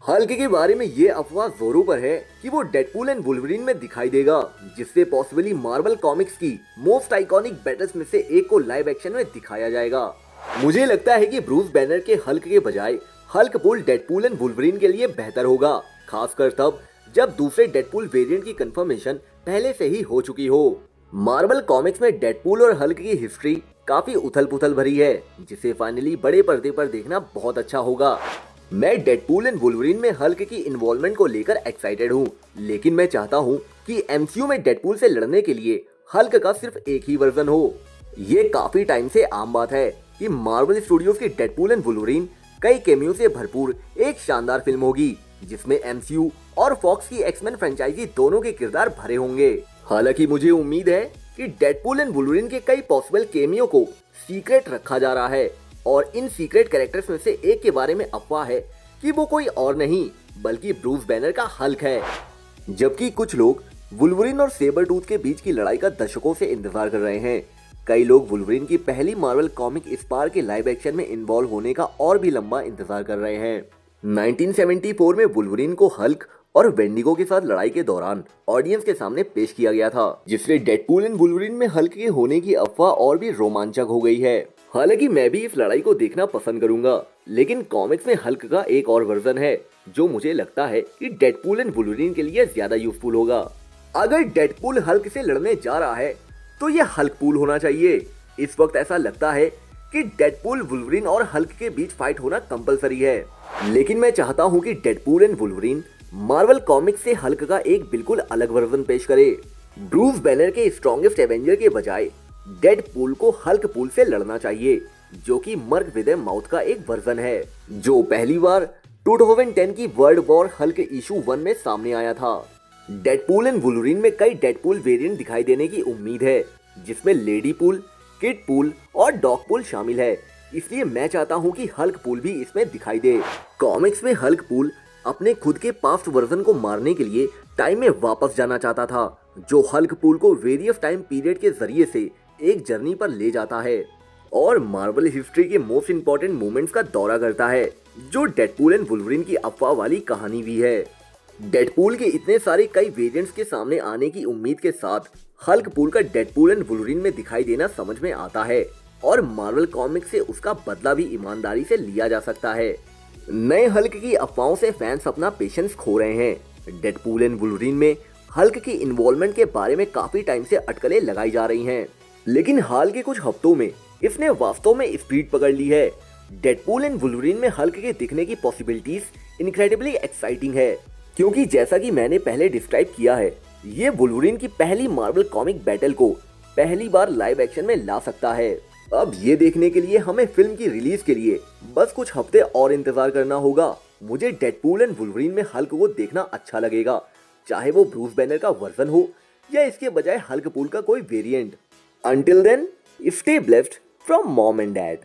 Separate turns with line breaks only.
Hulk के बारे में ये अफवाह जोरों पर है कि वो डेडपूल एंड वुल्वरीन में दिखाई देगा, जिससे पॉसिबली मार्वल कॉमिक्स की मोस्ट आइकॉनिक बैटल्स में से एक को लाइव एक्शन में दिखाया जाएगा। मुझे लगता है कि ब्रूस बैनर के हल्क के बजाय Hulk pool Deadpool and Wolverine के लिए बेहतर होगा, खासकर तब जब दूसरे डेडपूल वेरिएंट की कंफर्मेशन पहले से ही हो चुकी हो। मार्वल कॉमिक्स में डेडपूल और हल्क की हिस्ट्री काफी उथल पुथल भरी है, जिसे फाइनली बड़े पर्दे पर देखना बहुत अच्छा होगा। मैं डेडपूल एंड वुल्वरीन में हल्क की इन्वॉल्वमेंट को लेकर एक्साइटेड हूँ, लेकिन मैं चाहता हूँ कि एमसीयू में डेडपूल से लड़ने के लिए हल्क का सिर्फ एक ही वर्जन हो। ये काफी टाइम से आम बात है कि मार्वल स्टूडियोज की डेडपूल एंड वुल्वरीन कई कैमियो से भरपूर एक शानदार फिल्म होगी, जिसमें एमसीयू और फॉक्स की एक्समैन फ्रेंचाइजी दोनों के किरदार भरे होंगे। हालांकि मुझे उम्मीद है कि डेडपूल एंड वुल्वरीन के कई पॉसिबल कैमियो को सीक्रेट रखा जा रहा है, और इन सीक्रेट कैरेक्टर्स में से एक के बारे में अफवाह है कि वो कोई और नहीं बल्कि ब्रूस बैनर का हल्क है। जबकि कुछ लोग वुल्वरीन और सेबरटूथ के बीच की लड़ाई का दशकों से इंतजार कर रहे हैं। कई लोग वुल्वरीन की पहली मार्वल कॉमिक स्पार के लाइव एक्शन में इन्वॉल्व होने का और भी लंबा इंतजार कर रहे हैं। 1974 में वुल्वरीन को हल्क और वेंडिगो के साथ लड़ाई के दौरान ऑडियंस के सामने पेश किया गया था, जिससे डेडपूल एंड वुल्वरीन में हल्क के होने की अफवाह और भी रोमांचक हो गई है। हालांकि मैं भी इस लड़ाई को देखना पसंद करूंगा, लेकिन कॉमिक्स में हल्क का एक और वर्जन है जो मुझे लगता है कि डेडपूल एंड वुल्वरीन के लिए ज्यादा यूजफुल होगा। अगर डेडपूल हल्क से लड़ने जा रहा है तो यह हल्क पूल होना चाहिए। इस वक्त ऐसा लगता है कि डेडपूल वुल्वरीन और हल्क के बीच फाइट होना कंपलसरी है, लेकिन मैं चाहता हूं कि Deadpool and Wolverine Marvel comics से हल्क का एक बिल्कुल अलग वर्जन पेश करे। ब्रूस बैनर के स्ट्रॉन्गेस्ट एवेंजर के बजाय डेडपूल को हल्क पूल से लड़ना चाहिए, जो कि मर्क विद ए माउथ का एक वर्जन है, जो पहली बार 2010 की वर्ल्ड वॉर हल्क इशू 1 में सामने आया था। डेडपूल एंड वुल्वरीन में कई डेडपूल वेरिएंट दिखाई देने की उम्मीद है, जिसमें लेडी पूल, किड पूल और डॉग पूल शामिल है। इसलिए मैं चाहता हूं कि हल्क पूल भी इसमें दिखाई दे। कॉमिक्स में हल्क पूल अपने खुद के पास्ट वर्जन को मारने के लिए टाइम में वापस जाना चाहता था, जो हल्क पूल को वेरियस टाइम पीरियड के जरिए से एक जर्नी पर ले जाता है और मार्वल हिस्ट्री के मोस्ट इंपॉर्टेंट मोमेंट्स का दौरा करता है, जो डेडपूल एंड वुल्वरीन की अफवाह वाली कहानी भी है। डेडपूल के इतने सारे कई वेरिएंट्स के सामने आने की उम्मीद के साथ हल्क पूल का डेडपूल एंड वुल्वरीन में दिखाई देना समझ में आता है, और मार्वल कॉमिक्स से उसका बदला भी ईमानदारी से लिया जा सकता है। नए हल्क की अफवाहों से फैंस अपना पेशेंस खो रहे हैं। डेडपूल एंड वुल्वरीन में हल्क की इन्वॉल्वमेंट के बारे में काफी टाइम से अटकलें लगाई जा रही हैं, लेकिन हाल के कुछ हफ्तों में इसने वास्तव में स्पीड पकड़ ली है। डेडपूल एंड वुल्वरीन में हल्क के दिखने की पॉसिबिलिटीज इनक्रेडिबली एक्साइटिंग है, क्योंकि जैसा कि मैंने पहले डिस्क्राइब किया है, ये वुल्वरीन की पहली मार्वल कॉमिक बैटल को पहली बार लाइव एक्शन में ला सकता है। अब ये देखने के लिए हमें फिल्म की रिलीज के लिए बस कुछ हफ्ते और इंतजार करना होगा। मुझे डेडपूल एंड वुल्वरीन में हल्क को देखना अच्छा लगेगा, चाहे वो ब्रूस बैनर का वर्जन हो या इसके बजाय हल्क पूल का कोई variant. Until then, stay blessed from mom and dad.